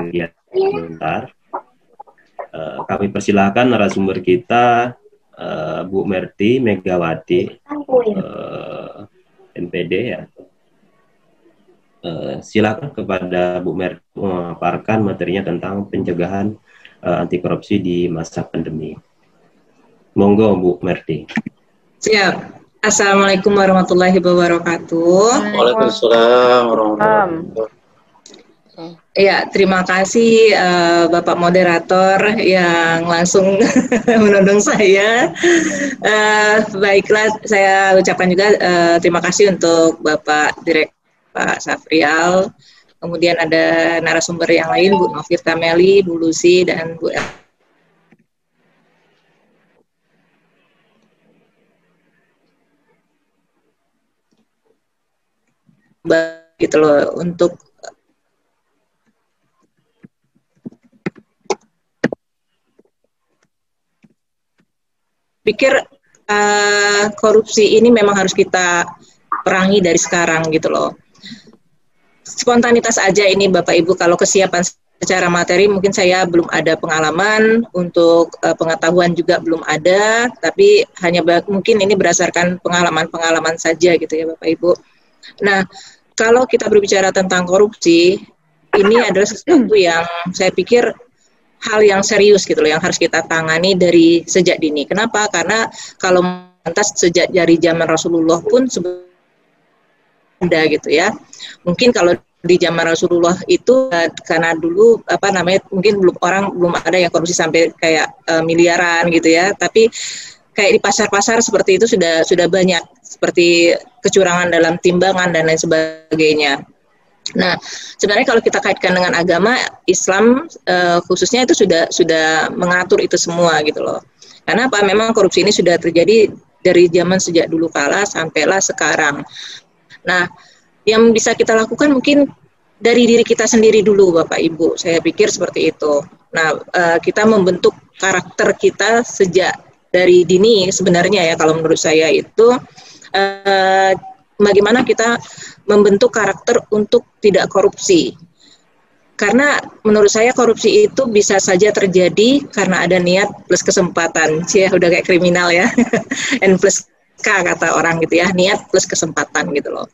kegiatan sebentar. Kami persilahkan narasumber kita, Bu Merty Megawati, MPD ya. Silakan kepada Bu Merty memaparkan materinya tentang pencegahan anti korupsi di masa pandemi. Monggo Bu Merty. Siap. Assalamualaikum warahmatullahi wabarakatuh. Waalaikumsalam warahmatullahi wabarakatuh. Ya, terima kasih Bapak Moderator yang langsung menodong saya. Baiklah, saya ucapkan juga terima kasih untuk Bapak Direktur Pak Safrial. Kemudian ada narasumber yang lain, Bu Novita Meli, Bu Lucy, dan Bu gitu loh untuk pikir korupsi ini memang harus kita perangi dari sekarang gitu loh. Spontanitas aja ini Bapak Ibu, kalau kesiapan secara materi mungkin saya belum ada pengalaman, untuk pengetahuan juga belum ada, tapi hanya mungkin ini berdasarkan pengalaman-pengalaman saja gitu ya Bapak Ibu. Nah, kalau kita berbicara tentang korupsi, ini adalah sesuatu yang saya pikir hal yang serius gitu loh, yang harus kita tangani dari sejak dini. Kenapa? Karena kalau lantas sejak dari zaman Rasulullah pun ada gitu ya. Mungkin kalau di zaman Rasulullah itu karena dulu mungkin belum ada yang korupsi sampai kayak miliaran gitu ya. Tapi kayak di pasar-pasar seperti itu sudah banyak, seperti kecurangan dalam timbangan dan lain sebagainya. Nah, sebenarnya kalau kita kaitkan dengan agama Islam khususnya itu sudah mengatur itu semua gitu loh. Karena apa? Memang korupsi ini sudah terjadi dari zaman sejak dulu kala sampailah sekarang. Nah, yang bisa kita lakukan mungkin dari diri kita sendiri dulu Bapak Ibu. Saya pikir seperti itu. Nah, kita membentuk karakter kita sejak dari dini sebenarnya ya, kalau menurut saya itu bagaimana kita membentuk karakter untuk tidak korupsi. Karena menurut saya korupsi itu bisa saja terjadi karena ada niat plus kesempatan. Udah kayak kriminal ya. N plus K kata orang gitu ya, niat plus kesempatan gitu loh.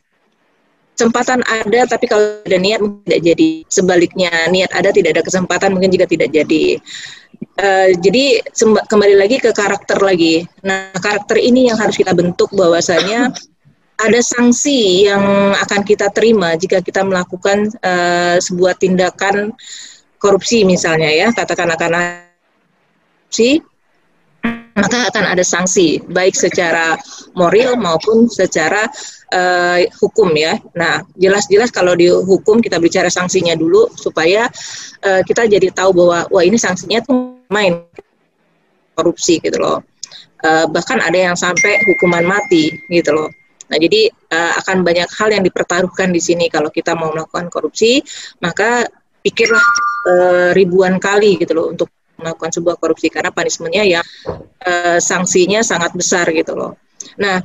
Kesempatan ada, tapi kalau ada niat mungkin tidak jadi. Sebaliknya, niat ada tidak ada kesempatan mungkin juga tidak jadi. Jadi kembali lagi ke karakter lagi. Nah, karakter ini yang harus kita bentuk, bahwasanya ada sanksi yang akan kita terima jika kita melakukan sebuah tindakan korupsi misalnya ya, katakan akan korupsi, maka akan ada sanksi baik secara moral maupun secara hukum ya. Nah, jelas-jelas kalau di hukum kita bicara sanksinya dulu supaya kita jadi tahu bahwa wah ini sanksinya tuh main korupsi gitu loh. Bahkan ada yang sampai hukuman mati gitu loh. Nah, jadi akan banyak hal yang dipertaruhkan di sini kalau kita mau melakukan korupsi, maka pikirlah ribuan kali gitu loh untuk melakukan sebuah korupsi, karena punishment-nya ya sanksinya sangat besar gitu loh. Nah,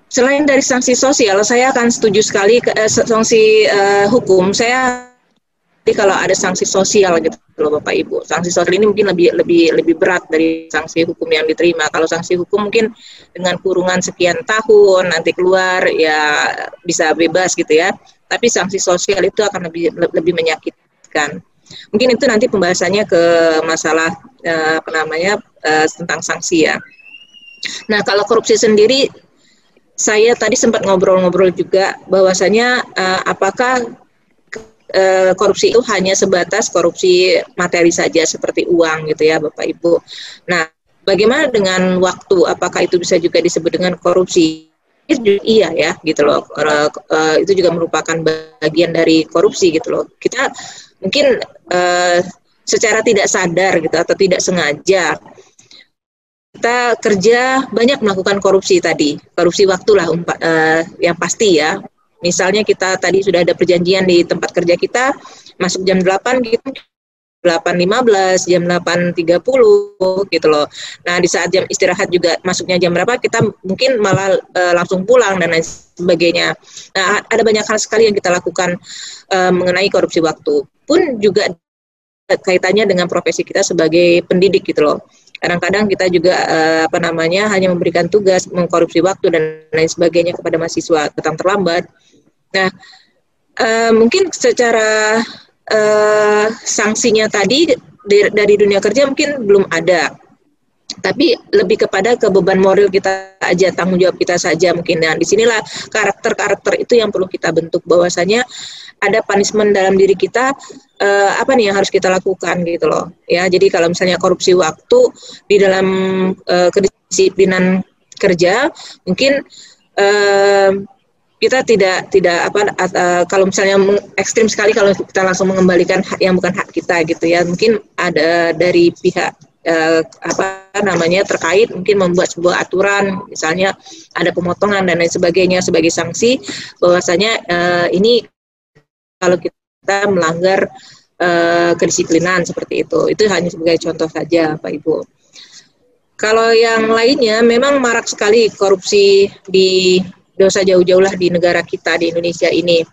selain dari sanksi sosial, saya akan setuju sekali sanksi hukum. Saya kalau ada sanksi sosial gitu loh Bapak Ibu. Sanksi sosial ini mungkin lebih berat dari sanksi hukum yang diterima. Kalau sanksi hukum mungkin dengan kurungan sekian tahun nanti keluar ya bisa bebas gitu ya. Tapi sanksi sosial itu akan lebih menyakitkan. Mungkin itu nanti pembahasannya ke masalah tentang sanksi ya. Nah, kalau korupsi sendiri, saya tadi sempat ngobrol-ngobrol juga bahwasanya apakah korupsi itu hanya sebatas korupsi materi saja seperti uang gitu ya Bapak Ibu. Nah, bagaimana dengan waktu? Apakah itu bisa juga disebut dengan korupsi? Iya ya gitu loh. Itu juga merupakan bagian dari korupsi gitu loh. Kita mungkin secara tidak sadar gitu atau tidak sengaja kita kerja banyak melakukan korupsi tadi. Korupsi waktu lah yang pasti ya. Misalnya kita tadi sudah ada perjanjian di tempat kerja kita, masuk jam 8 gitu, 8.15, jam 8.30 gitu loh. Nah, di saat jam istirahat juga masuknya jam berapa, kita mungkin malah langsung pulang dan lain sebagainya. Nah, ada banyak hal sekali yang kita lakukan mengenai korupsi waktu. pun juga kaitannya dengan profesi kita sebagai pendidik gitu loh. Kadang-kadang kita juga hanya memberikan tugas, mengkorupsi waktu dan lain sebagainya kepada mahasiswa, datang terlambat. Nah, mungkin secara sanksinya tadi dari dunia kerja mungkin belum ada. Tapi lebih kepada ke beban moral kita aja, tanggung jawab kita saja mungkin. Nah, disinilah karakter-karakter itu yang perlu kita bentuk, bahwasanya ada punishment dalam diri kita, apa nih yang harus kita lakukan gitu loh. Ya, jadi kalau misalnya korupsi waktu di dalam kedisiplinan kerja, mungkin kita tidak kalau misalnya ekstrim sekali kalau kita langsung mengembalikan hak yang bukan hak kita gitu ya. Mungkin ada dari pihak terkait mungkin membuat sebuah aturan, misalnya ada pemotongan dan lain sebagainya sebagai sanksi, bahwasanya ini kalau kita melanggar kedisiplinan seperti itu hanya sebagai contoh saja Pak Ibu. Kalau yang lainnya memang marak sekali korupsi di dosa jauh-jauh lah di negara kita di Indonesia ini.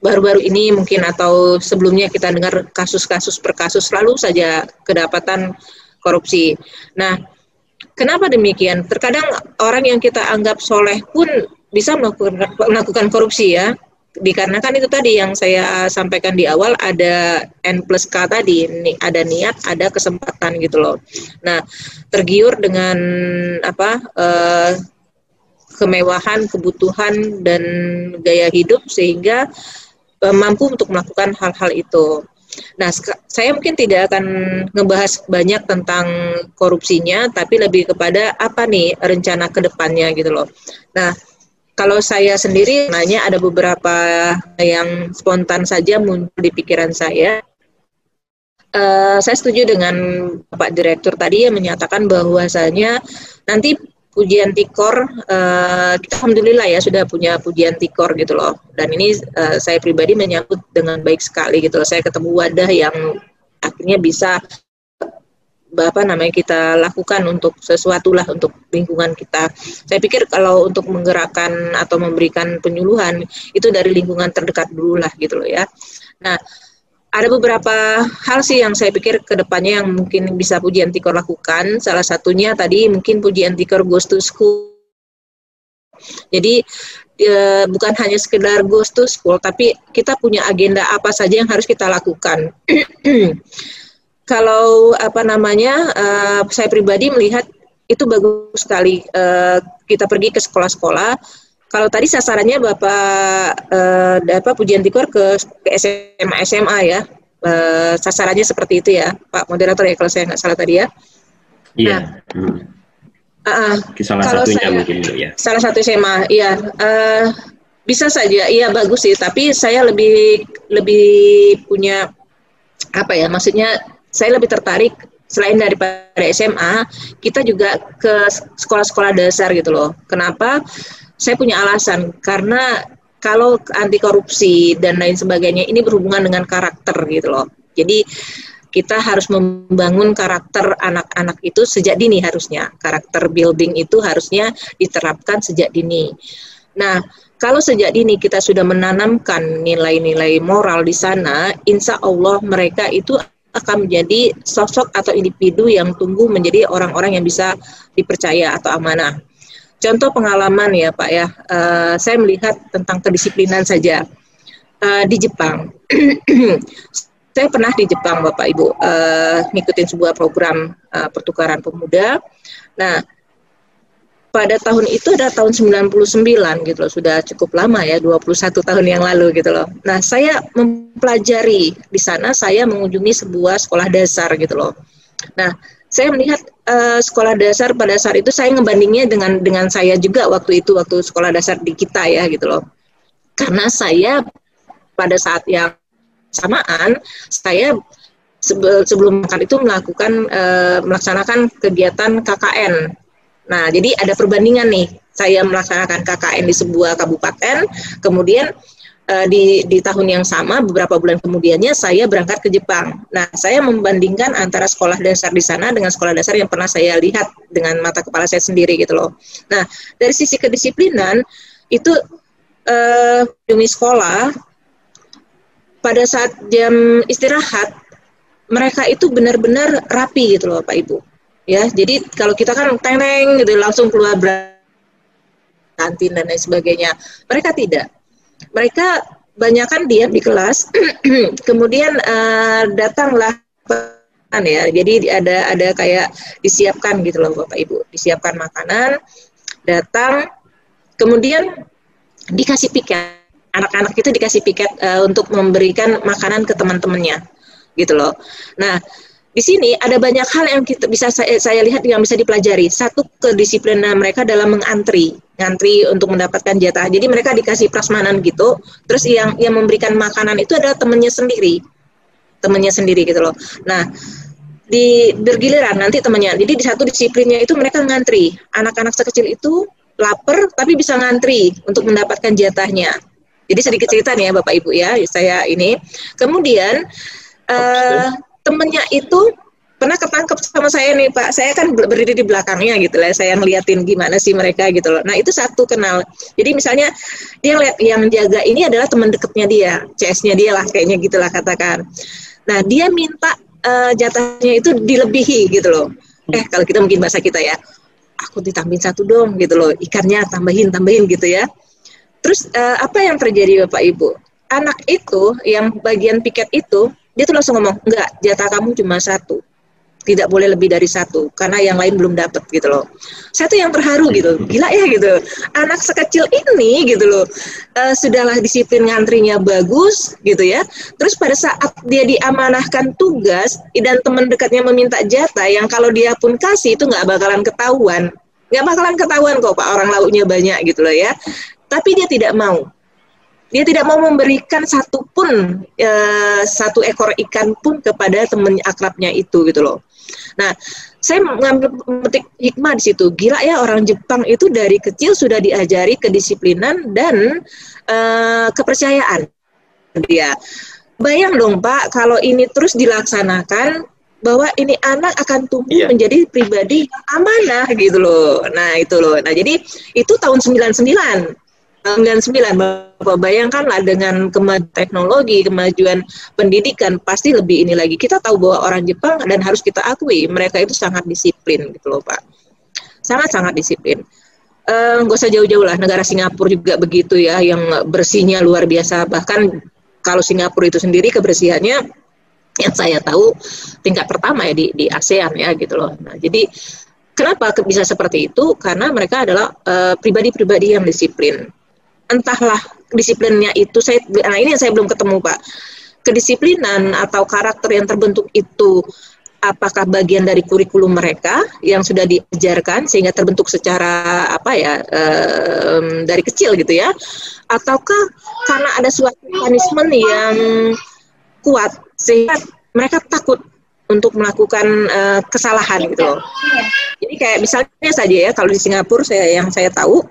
Baru-baru ini mungkin atau sebelumnya kita dengar kasus-kasus per kasus selalu saja kedapatan korupsi. Nah, kenapa demikian? Terkadang orang yang kita anggap soleh pun bisa melakukan korupsi ya. Dikarenakan itu tadi yang saya sampaikan di awal, ada N+K tadi, ada niat, ada kesempatan gitu loh. Nah, tergiur dengan kemewahan, kebutuhan dan gaya hidup sehingga mampu untuk melakukan hal-hal itu. Nah, saya mungkin tidak akan ngebahas banyak tentang korupsinya, tapi lebih kepada apa nih rencana ke depannya gitu loh. Nah, kalau saya sendiri nanya ada beberapa yang spontan saja muncul di pikiran saya. Saya setuju dengan Pak Direktur tadi yang menyatakan bahwasanya nanti pujian tikor, kita alhamdulillah ya sudah punya pujian tikor gitu loh. Dan ini saya pribadi menyambut dengan baik sekali gitu loh. Saya ketemu wadah yang akhirnya bisa kita lakukan untuk sesuatu lah untuk lingkungan kita. Saya pikir kalau untuk menggerakkan atau memberikan penyuluhan itu dari lingkungan terdekat dulu lah gitu loh ya. Nah, ada beberapa hal sih yang saya pikir ke depannya yang mungkin bisa pujian tikor lakukan. Salah satunya tadi mungkin pujian tikor goes to school. Jadi bukan hanya sekedar goes to school, tapi kita punya agenda apa saja yang harus kita lakukan. Kalau saya pribadi melihat itu bagus sekali kita pergi ke sekolah-sekolah. Kalau tadi sasarannya Bapak pujian tikor ke SMA ya, sasarannya seperti itu ya, Pak Moderator ya kalau saya nggak salah tadi ya. Iya. Salah kalau satunya saya, mungkin ya. Salah satu SMA, iya. Bisa saja, iya bagus sih. Tapi saya lebih punya maksudnya saya lebih tertarik selain daripada SMA, kita juga ke sekolah-sekolah dasar gitu loh. Kenapa? Saya punya alasan, karena kalau anti korupsi dan lain sebagainya ini berhubungan dengan karakter gitu loh. Jadi kita harus membangun karakter anak-anak itu sejak dini harusnya. Karakter building itu harusnya diterapkan sejak dini. Nah, kalau sejak dini kita sudah menanamkan nilai-nilai moral di sana, insya Allah mereka itu akan menjadi sosok atau individu yang tumbuh menjadi orang-orang yang bisa dipercaya atau amanah. Contoh pengalaman ya Pak ya, saya melihat tentang kedisiplinan saja. Di Jepang, saya pernah di Jepang Bapak Ibu, ngikutin sebuah program pertukaran pemuda. Nah, pada tahun itu ada tahun 99 gitu loh, sudah cukup lama ya, 21 tahun yang lalu gitu loh. Nah, saya mempelajari di sana, saya mengunjungi sebuah sekolah dasar gitu loh. Nah, saya melihat sekolah dasar pada saat itu, saya ngebandingnya dengan saya juga waktu sekolah dasar di kita ya gitu loh. Karena saya pada saat yang samaan, saya sebelum makan itu melaksanakan kegiatan KKN. Nah, jadi ada perbandingan nih, saya melaksanakan KKN di sebuah kabupaten, kemudian di tahun yang sama, beberapa bulan kemudiannya saya berangkat ke Jepang. Nah, saya membandingkan antara sekolah dasar di sana dengan sekolah dasar yang pernah saya lihat dengan mata kepala saya sendiri gitu loh. Nah, dari sisi kedisiplinan, itu demi sekolah, pada saat jam istirahat mereka itu benar-benar rapi gitu loh Pak Ibu. Ya, jadi kalau kita kan teng-teng gitu langsung keluar kantin dan lain sebagainya. Mereka tidak. Mereka banyakan diam di kelas, kemudian datanglah ya. Jadi ada kayak disiapkan gitu loh Bapak Ibu, disiapkan makanan, datang, kemudian dikasih piket. Anak-anak itu dikasih piket untuk memberikan makanan ke teman-temannya, gitu loh. Nah, di sini ada banyak hal yang kita bisa saya lihat yang bisa dipelajari. Satu, kedisiplinan mereka dalam ngantri untuk mendapatkan jatah. Jadi mereka dikasih prasmanan gitu. Terus yang memberikan makanan itu adalah temannya sendiri gitu loh. Nah, bergiliran nanti temannya. Jadi di satu disiplinnya itu mereka ngantri. Anak-anak sekecil itu lapar tapi bisa ngantri untuk mendapatkan jatahnya. Jadi sedikit cerita nih ya Bapak Ibu ya. Saya ini. Kemudian temennya itu pernah ketangkep sama saya nih Pak, saya kan berdiri di belakangnya gitu lah, saya ngeliatin gimana sih mereka gitu loh. Nah itu satu kenal, jadi misalnya dia lihat yang jaga ini adalah teman dekatnya dia, CS-nya dia lah kayaknya gitulah katakan. Nah dia minta jatahnya itu dilebihi gitu loh. Kalau kita mungkin bahasa kita ya, aku ditambahin satu dong gitu loh, ikannya tambahin gitu ya. Terus apa yang terjadi Bapak Ibu? Anak itu yang bagian piket itu dia tuh langsung ngomong, enggak, jatah kamu cuma satu, tidak boleh lebih dari satu, karena yang lain belum dapat gitu loh. Saya tuh yang terharu gitu, gila ya gitu, anak sekecil ini gitu loh, sudahlah disiplin ngantrinya bagus gitu ya, terus pada saat dia diamanahkan tugas, dan teman dekatnya meminta jatah, yang kalau dia pun kasih itu nggak bakalan ketahuan kok Pak, orang lauknya banyak gitu loh ya, tapi dia tidak mau. Dia tidak mau memberikan satu ekor ikan pun kepada teman akrabnya itu gitu loh. Nah, saya memetik hikmah di situ. Gila ya, orang Jepang itu dari kecil sudah diajari kedisiplinan dan kepercayaan dia. Bayang dong Pak, kalau ini terus dilaksanakan, bahwa ini anak akan tumbuh menjadi pribadi yang amanah gitu loh. Nah itu loh. Nah jadi itu tahun 99. 99, Bapak bayangkanlah dengan kemajuan teknologi, kemajuan pendidikan, pasti lebih ini lagi. Kita tahu bahwa orang Jepang, dan harus kita akui, mereka itu sangat disiplin gitu loh Pak. Sangat-sangat disiplin. Nggak usah jauh-jauh lah, negara Singapura juga begitu ya, yang bersihnya luar biasa. Bahkan kalau Singapura itu sendiri kebersihannya, yang saya tahu tingkat pertama ya di ASEAN ya gitu loh. Nah jadi kenapa bisa seperti itu? Karena mereka adalah pribadi-pribadi yang disiplin. Entahlah disiplinnya itu, nah ini yang saya belum ketemu Pak. Kedisiplinan atau karakter yang terbentuk itu apakah bagian dari kurikulum mereka yang sudah diajarkan sehingga terbentuk secara dari kecil gitu ya, ataukah karena ada suatu punishment yang kuat sehingga mereka takut untuk melakukan kesalahan gitu loh. Jadi kayak misalnya saja ya, kalau di Singapura yang saya tahu,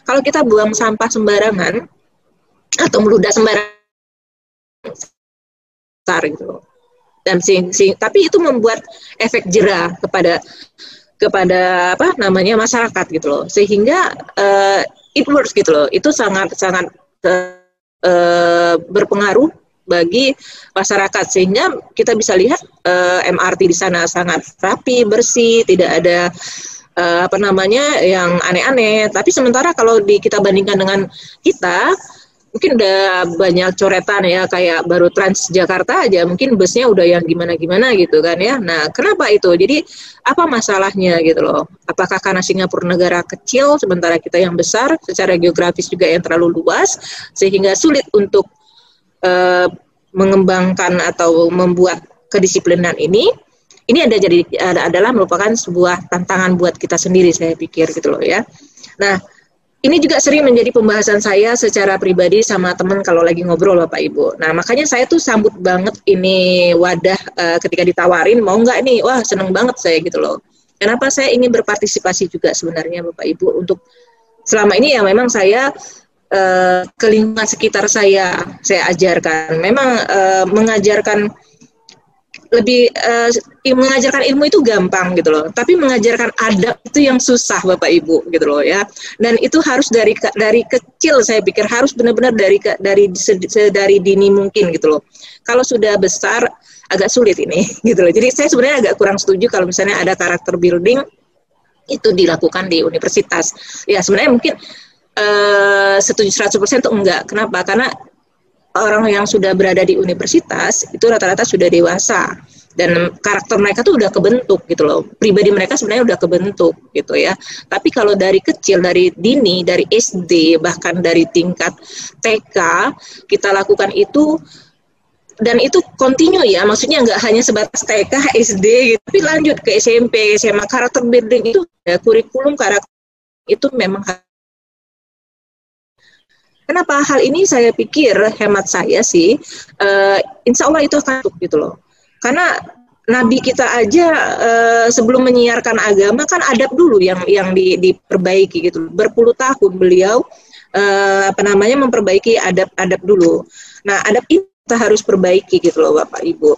kalau kita buang sampah sembarangan atau meludah sembarangan gitu loh. Dan tapi itu membuat efek jera kepada masyarakat gitu loh. Sehingga it works gitu loh. Itu sangat berpengaruh bagi masyarakat, sehingga kita bisa lihat MRT di sana sangat rapi, bersih, tidak ada yang aneh-aneh. Tapi sementara kalau kita bandingkan dengan kita, mungkin udah banyak coretan ya, kayak baru Transjakarta aja mungkin busnya udah yang gimana-gimana gitu kan ya. Nah, kenapa itu? Jadi apa masalahnya gitu loh? Apakah karena Singapura negara kecil sementara kita yang besar, secara geografis juga yang terlalu luas sehingga sulit untuk mengembangkan atau membuat kedisiplinan ini adalah merupakan sebuah tantangan buat kita sendiri, saya pikir gitu loh ya. Nah, ini juga sering menjadi pembahasan saya secara pribadi sama teman kalau lagi ngobrol Bapak Ibu. Nah, makanya saya tuh sambut banget ini wadah ketika ditawarin, mau nggak nih? Wah, seneng banget saya gitu loh. Kenapa saya ingin berpartisipasi juga sebenarnya Bapak Ibu, untuk selama ini ya memang saya ke lingkungan sekitar saya ajarkan. Memang mengajarkan lebih mengajarkan ilmu itu gampang gitu loh, tapi mengajarkan adab itu yang susah Bapak Ibu gitu loh ya. Dan itu harus dari kecil, saya pikir harus benar-benar dari dini mungkin gitu loh. Kalau sudah besar agak sulit ini gitu loh. Jadi saya sebenarnya agak kurang setuju kalau misalnya ada karakter building itu dilakukan di universitas. Ya sebenarnya mungkin setuju 100% itu enggak. Kenapa? Karena orang yang sudah berada di universitas itu rata-rata sudah dewasa dan karakter mereka tuh udah kebentuk gitu loh, pribadi mereka sebenarnya udah kebentuk gitu ya. Tapi kalau dari kecil, dari dini, dari SD bahkan dari tingkat TK kita lakukan itu, dan itu kontinu ya, maksudnya nggak hanya sebatas TK, SD gitu, tapi lanjut ke SMP, SMA. Karakter building itu ya, kurikulum karakter itu memang. Kenapa hal ini saya pikir, hemat saya sih, insya Allah itu akan tutup gitu loh. Karena Nabi kita aja sebelum menyiarkan agama kan adab dulu yang diperbaiki gitu. Berpuluh tahun beliau memperbaiki adab dulu. Nah adab ini kita harus perbaiki gitu loh Bapak Ibu.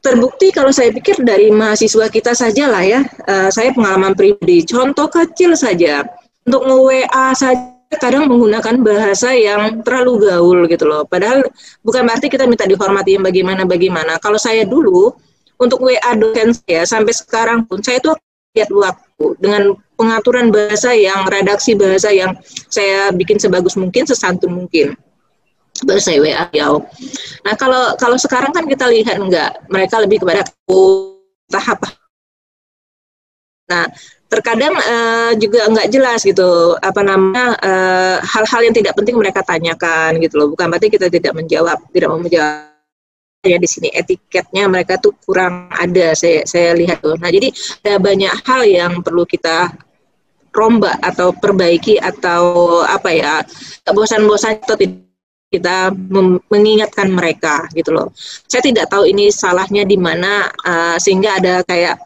Terbukti kalau saya pikir dari mahasiswa kita saja lah ya, saya pengalaman pribadi, contoh kecil saja, untuk nge-WA saja kadang menggunakan bahasa yang terlalu gaul gitu loh. Padahal bukan berarti kita minta dihormati yang bagaimana. Kalau saya dulu untuk WA dosen saya sampai sekarang pun saya tuh lihat waktu dengan pengaturan bahasa yang redaksi bahasa yang saya bikin sebagus mungkin, sesantun mungkin. Baru saya WA jauh. Nah kalau sekarang kan kita lihat enggak, mereka lebih kepada tahap. Nah, terkadang juga nggak jelas gitu hal-hal yang tidak penting mereka tanyakan gitu loh. Bukan berarti kita tidak mau menjawab. Ya di sini etiketnya mereka tuh kurang ada, saya lihat tuh. Nah, jadi ada banyak hal yang perlu kita rombak atau perbaiki atau bosan-bosan atau tidak kita mengingatkan mereka gitu loh. Saya tidak tahu ini salahnya di mana sehingga ada kayak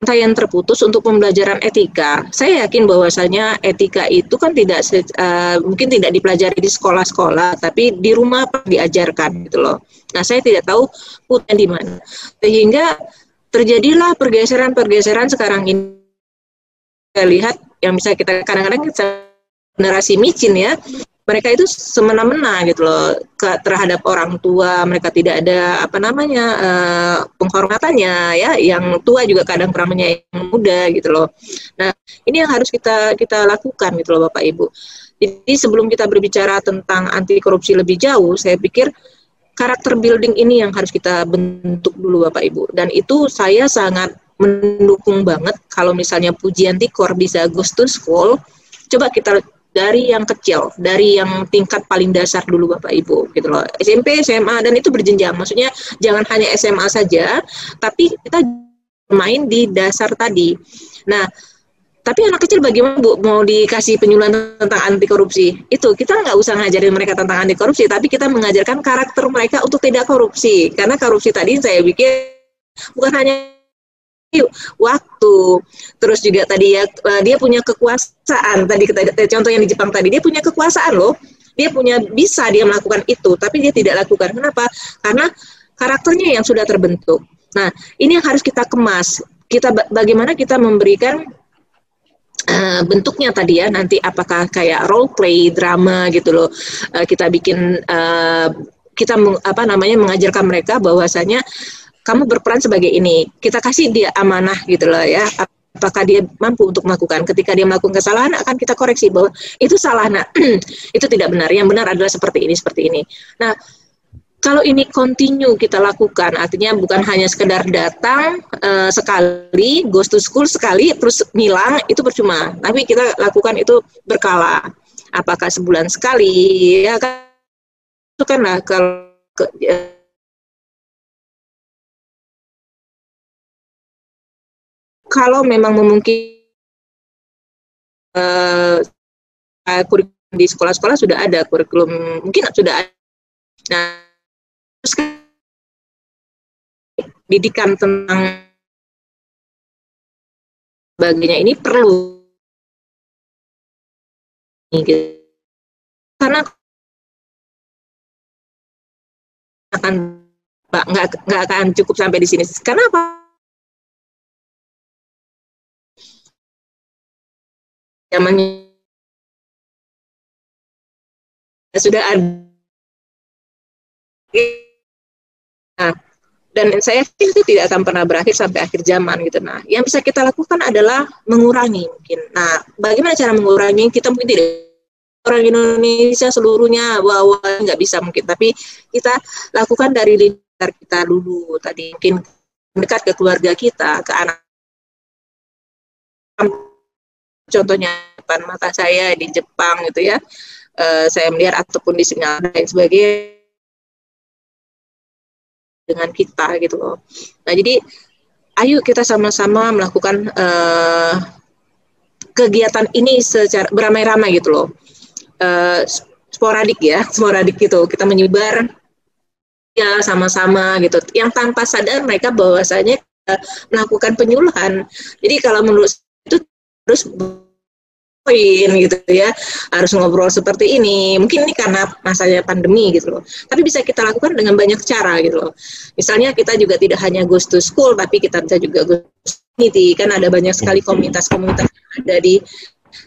yang terputus untuk pembelajaran etika. Saya yakin bahwasanya etika itu kan mungkin tidak dipelajari di sekolah-sekolah, tapi di rumah diajarkan gitu loh. Nah, saya tidak tahu putnya di mana. Sehingga terjadilah pergeseran sekarang ini. Saya lihat yang bisa kita kadang-kadang generasi micin ya, mereka itu semena-mena gitu loh terhadap orang tua. Mereka tidak ada penghormatannya ya, yang tua juga kadang kurang menyayangi yang muda gitu loh. Nah, ini yang harus kita lakukan gitu loh Bapak Ibu. Jadi sebelum kita berbicara tentang anti korupsi lebih jauh, saya pikir karakter building ini yang harus kita bentuk dulu Bapak Ibu. Dan itu saya sangat mendukung banget kalau misalnya Pujian Tikor bisa goes to school. Coba kita dari yang kecil, dari yang tingkat paling dasar dulu Bapak Ibu gitu loh. SMP, SMA, dan itu berjenjang. Maksudnya jangan hanya SMA saja, tapi kita main di dasar tadi. Nah, tapi anak kecil bagaimana Bu mau dikasih penyuluhan tentang anti korupsi? Itu kita nggak usah ngajarin mereka tentang anti korupsi, tapi kita mengajarkan karakter mereka untuk tidak korupsi. Karena korupsi tadi saya pikir bukan hanya waktu, terus juga tadi ya dia punya kekuasaan. Tadi contoh yang di Jepang tadi, dia punya kekuasaan loh, dia bisa melakukan itu, tapi dia tidak lakukan. Kenapa? Karena karakternya yang sudah terbentuk. Nah, ini yang harus kita kemas. Bagaimana kita memberikan bentuknya tadi ya, nanti apakah kayak role play, drama gitu loh. Kita bikin kita mengajarkan mereka bahwasanya kamu berperan sebagai ini. Kita kasih dia amanah gitu loh ya. Apakah dia mampu untuk melakukan. Ketika dia melakukan kesalahan akan kita koreksi bahwa itu salah. Nah, itu tidak benar. Yang benar adalah seperti ini. Nah, kalau ini continue kita lakukan, artinya bukan hanya sekedar datang sekali, goes to school sekali, terus ngilang, itu percuma. Tapi kita lakukan itu berkala. Apakah sebulan sekali, ya kan? Itu kan lah kalau memang memungkinkan kurikulum di sekolah-sekolah sudah ada, kurikulum mungkin sudah ada. Nah, didikan tentang sebagainya ini perlu, karena akan Pak, nggak akan cukup sampai di sini. Karena apa? Zamannya sudah ada. Nah, dan saya pikir itu tidak akan pernah berakhir sampai akhir zaman gitu. Nah, yang bisa kita lakukan adalah mengurangi mungkin. Nah, bagaimana cara mengurangi? Kita mungkin tidak orang Indonesia seluruhnya bahwa nggak bisa mungkin, tapi kita lakukan dari lingkungan kita dulu tadi, mungkin dekat ke keluarga kita, ke anak. Contohnya depan mata saya di Jepang gitu ya, saya melihat ataupun di Singapura dan sebagainya dengan kita gitu loh. Nah jadi ayo kita sama-sama melakukan kegiatan ini secara beramai-ramai gitu loh, sporadik gitu, kita menyebar ya sama-sama gitu, yang tanpa sadar mereka bahwasanya melakukan penyuluhan. Jadi kalau menurut itu terus poin gitu ya, harus ngobrol seperti ini. Mungkin ini karena masanya pandemi gitu loh. Tapi bisa kita lakukan dengan banyak cara gitu loh. Misalnya kita juga tidak hanya goes to school, tapi kita bisa juga goes to community. Kan ada banyak sekali komunitas-komunitas yang ada di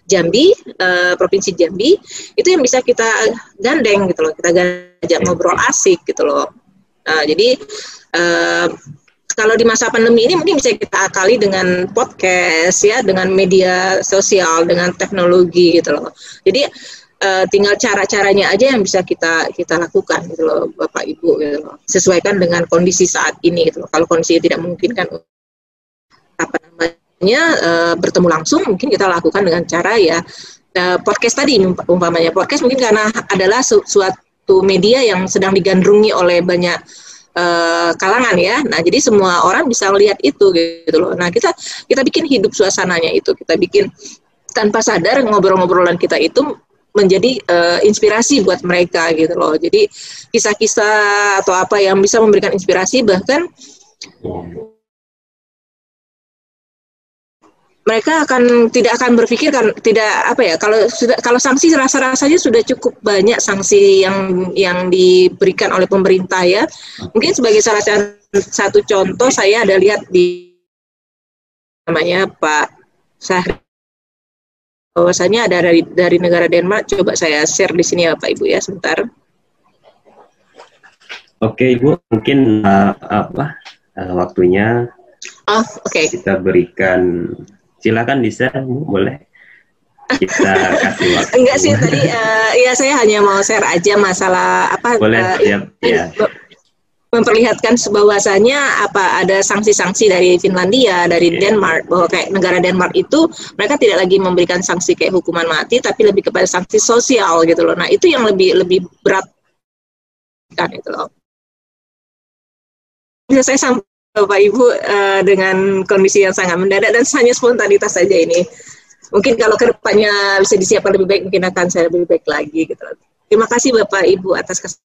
Jambi, Provinsi Jambi, itu yang bisa kita gandeng gitu loh. Kita ngajak ngobrol asik gitu loh. Jadi kalau di masa pandemi ini mungkin bisa kita akali dengan podcast ya, dengan media sosial, dengan teknologi gitu loh. Jadi tinggal cara-caranya aja yang bisa kita lakukan gitu loh, Bapak Ibu gitu loh. Sesuaikan dengan kondisi saat ini gitu loh. Kalau kondisi tidak memungkinkan apa namanya bertemu langsung, mungkin kita lakukan dengan cara ya podcast tadi umpamanya. Podcast mungkin karena adalah suatu media yang sedang digandrungi oleh banyak kalangan ya. Nah, jadi semua orang bisa melihat itu gitu loh. Nah, kita bikin hidup suasananya itu. Kita bikin tanpa sadar ngobrol-ngobrolan kita itu menjadi inspirasi buat mereka gitu loh. Jadi kisah-kisah atau apa yang bisa memberikan inspirasi, bahkan mereka tidak akan berpikir kan, tidak apa ya, kalau sanksi rasanya sudah cukup banyak sanksi yang diberikan oleh pemerintah ya. Mungkin sebagai salah satu contoh, saya ada lihat di namanya Pak Sahri, bahwasanya ada dari negara Denmark. Coba saya share di sini ya Pak Ibu ya, sebentar. Oke Ibu, mungkin waktunya kita berikan. Silakan di-share, boleh kita kasih waktu. Enggak sih, tadi ya saya hanya mau share aja masalah apa. Boleh, ya. Memperlihatkan bahwasanya ada sanksi-sanksi dari Finlandia, dari Denmark, bahwa kayak negara Denmark itu mereka tidak lagi memberikan sanksi kayak hukuman mati, tapi lebih kepada sanksi sosial gitu loh. Nah itu yang lebih berat kan itu loh. Bisa saya sampaikan Bapak Ibu dengan kondisi yang sangat mendadak dan hanya spontanitas saja ini. Mungkin kalau kedepannya bisa disiapkan lebih baik, mungkin akan saya lebih baik lagi gitu. Terima kasih Bapak Ibu atas kesempatan.